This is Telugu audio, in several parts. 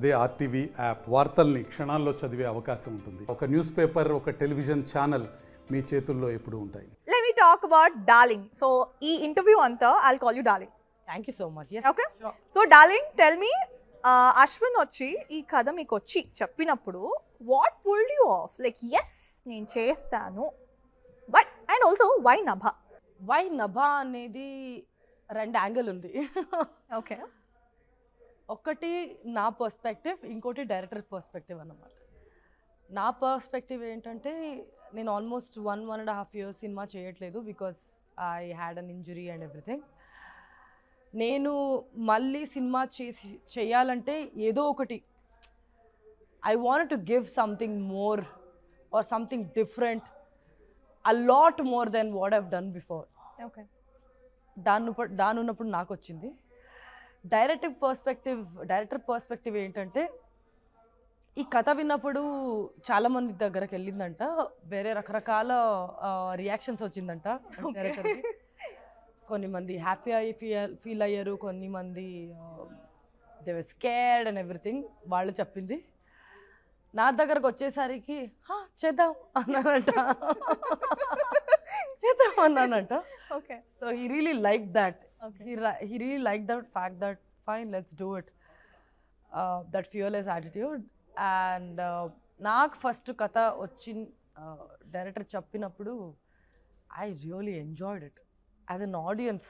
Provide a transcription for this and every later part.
అదే ఆర్టీవీ యాప్ వార్తల్ని క్షణాల్లో చదివే అవకాశం ఉంటుంది. ఒక న్యూస్ పేపర్, ఒక టెలివిజన్ ఛానల్ మీ చేతుల్లో ఎప్పుడూ ఉంటాయి. Let me talk about Darling. So, ఈ interview anta, I'll call you Darling. Thank you so much. Yes. Okay. Sure. So, Darling, tell me, Ashwin వచ్చి ఈ కథ మీకు వచ్చి చెప్పినప్పుడు what pulled you off, like yes నేను చేస్తాను, but and also why Nabha? Why Nabha అనేది రెండు యాంగిల్ ఉంది. ఓకే, ఒకటి నా పర్స్పెక్టివ్, ఇంకోటి డైరెక్టర్ పర్స్పెక్టివ్ అన్నమాట. నా పర్స్పెక్టివ్ ఏంటంటే నేను ఆల్మోస్ట్ 1.5 years సినిమా చేయట్లేదు because I had an injury and everything. నేను మళ్ళీ సినిమా చేయాలంటే ఏదో ఒకటి I want to give something more or something different, a lot more than what I've done before. Okay, దాని ఉన్నప్పుడు నాకు వచ్చింది. డైరెక్టర్ పర్స్పెక్టివ్ ఏంటంటే ఈ కథ విన్నప్పుడు చాలామంది దగ్గరకు వెళ్ళిందంట, వేరే రకరకాల రియాక్షన్స్ వచ్చిందంట డైరెక్టర్కి. కొన్ని మంది హ్యాపీ ఫీల్ అయ్యారు, కొన్ని మంది they were scared and everything. వాళ్ళు చెప్పింది నా దగ్గరకు వచ్చేసరికి చేద్దాం అన్నానంట. చేద్దాం అన్నానంట. Okay, so he really like that. Okay. He really liked that fact that fine, let's do it. That fearless attitude. And నాకు ఫస్ట్ కథ వచ్చి డైరెక్టర్ చెప్పినప్పుడు I really enjoyed it as an audience.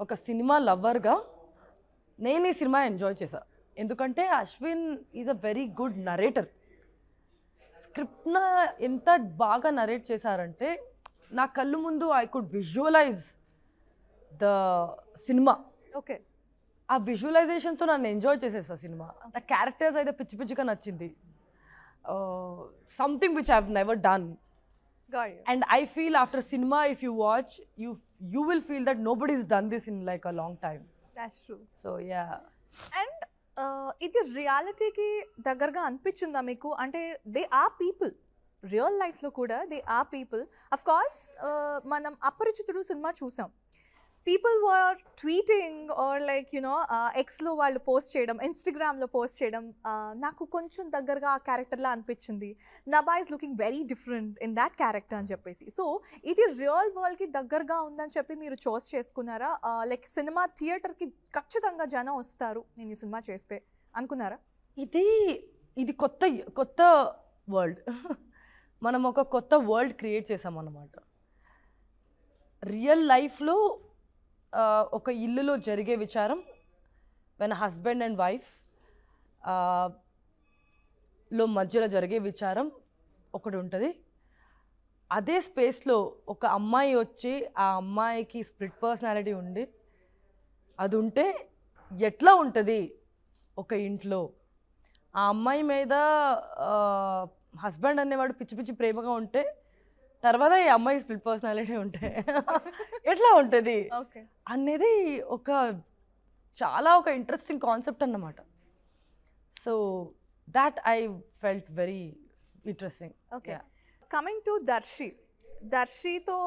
ఒక సినిమా లవర్గా నేను ఈ సినిమా ఎంజాయ్ చేశాను. ఎందుకంటే Ashwin is a very good narrator. స్క్రిప్ట్న ఎంత బాగా నరేట్ చేశారంటే నా కళ్ళు ముందు I could visualise the cinema. Okay, ఆ విజువలైజేషన్తో నన్ను ఎంజాయ్ చేసేసా సినిమా. నా క్యారెక్టర్స్ అయితే పిచ్చి పిచ్చిగా నచ్చింది. Something which I have never done. And I feel after cinema if you watch you will feel that nobody is done this in like a long time. That's true. So yeah. And ఇది రియాలిటీకి దగ్గరగా అనిపించిందా మీకు? అంటే దే ఆర్ పీపుల్, రియల్ లైఫ్లో కూడా they are people. Of course మనం అపరిచితుడు సినిమా చూసాం, people were tweeting or like you know ఎక్స్లో వాళ్ళు పోస్ట్ చేయడం, ఇన్స్టాగ్రామ్లో పోస్ట్ చేయడం, నాకు కొంచెం దగ్గరగా ఆ క్యారెక్టర్లా అనిపించింది. Nabha is looking very different in that character అని చెప్పేసి. సో ఇది రియల్ వరల్డ్కి దగ్గరగా ఉందని చెప్పి మీరు చూస్ చేసుకున్నారా? లైక్ సినిమా థియేటర్కి ఖచ్చితంగా జనం వస్తారు నేను ఈ సినిమా చేస్తే అనుకున్నారా? ఇది కొత్త వరల్డ్. మనం ఒక కొత్త వరల్డ్ క్రియేట్ చేసామన్నమాట. రియల్ లైఫ్లో ఒక ఇల్లులో జరిగే విచారం, వెన్ హస్బెండ్ అండ్ వైఫ్ లో మధ్యలో జరిగే విచారం ఒకటి ఉంటుంది. అదే స్పేస్లో ఒక అమ్మాయి వచ్చి ఆ అమ్మాయికి స్ప్లిట్ పర్సనాలిటీ ఉండి అది ఉంటే ఎట్లా ఉంటుంది ఒక ఇంట్లో. ఆ అమ్మాయి మీద హస్బెండ్ అనేవాడు పిచ్చి పిచ్చి ప్రేమగా ఉంటే తర్వాత ఈ అమ్మాయి స్ప్లిట్ పర్సనాలిటీ ఉంటే ఎట్లా ఉంటుంది అనేది ఒక ఇంట్రెస్టింగ్ కాన్సెప్ట్ అన్నమాట. So that I felt very interesting. Okay, coming to దర్శితో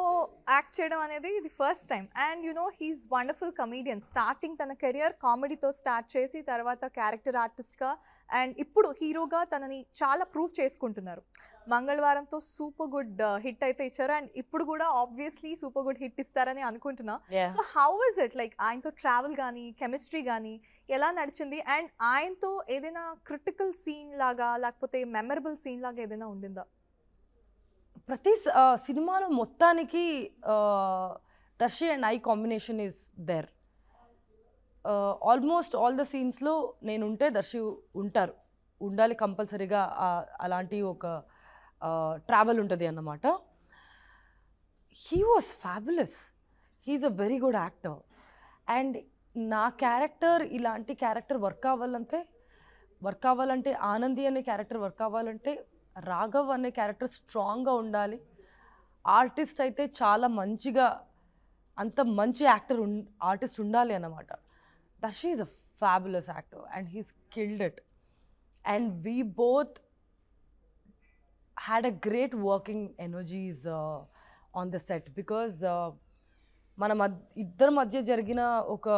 యాక్ట్ చేయడం అనేది ఇది first time. And you know he's wonderful comedian. Starting తన కెరియర్ కామెడీతో స్టార్ట్ చేసి తర్వాత క్యారెక్టర్ ఆర్టిస్ట్గా అండ్ ఇప్పుడు హీరోగా తనని చాలా ప్రూవ్ చేసుకుంటున్నారు. మంగళవారంతో సూపర్ గుడ్ హిట్ అయితే ఇచ్చారు అండ్ ఇప్పుడు కూడా ఆబ్వియస్లీ సూపర్ గుడ్ హిట్ ఇస్తారని అనుకుంటున్నా. So how is it, like ఆయనతో ట్రావెల్ కానీ కెమిస్ట్రీ కానీ ఎలా నడిచింది? అండ్ ఆయనతో ఏదైనా క్రిటికల్ సీన్ లాగా లేకపోతే మెమరబుల్ సీన్ లాగా ఏదైనా ఉండిందా? ప్రతి సినిమాలో మొత్తానికి Darshi and I combination is there. Almost all the సీన్స్లో నేను ఉంటే దర్శి ఉండాలి కంపల్సరీగా. అలాంటి ఒక ట్రావెల్ ఉంటుంది అన్నమాట. He was fabulous. He's a very good actor. And నా క్యారెక్టర్ ఇలాంటి క్యారెక్టర్ వర్క్ అవ్వాలంటే ఆనంది అనే క్యారెక్టర్ వర్క్ అవ్వాలంటే రాఘవ్ అనే క్యారెక్టర్ స్ట్రాంగ్గా ఉండాలి. ఆర్టిస్ట్ అయితే చాలా మంచిగా అంత మంచి ఆర్టిస్ట్ ఉండాలి అన్నమాట. Darshi is a fabulous actor and he's killed it. And we both had a great working energies on the set because మన ఇద్దరి మధ్య జరిగిన ఒక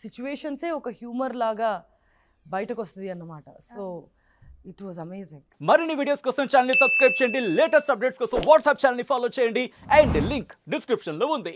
సిచ్యువేషన్సే ఒక హ్యూమర్ లాగా బయటకు వస్తుంది అన్నమాట. So it was amazing. మరిన్ని వీడియోస్ కోసం ఛానల్ ని సబ్స్క్రైబ్ చేయండి, లేటెస్ట్ అప్డేట్స్ కోసం వాట్సాప్ ఛానల్ ని ఫాలో చేయండి, అండ్ లింక్ డిస్క్రిప్షన్ లో ఉంది.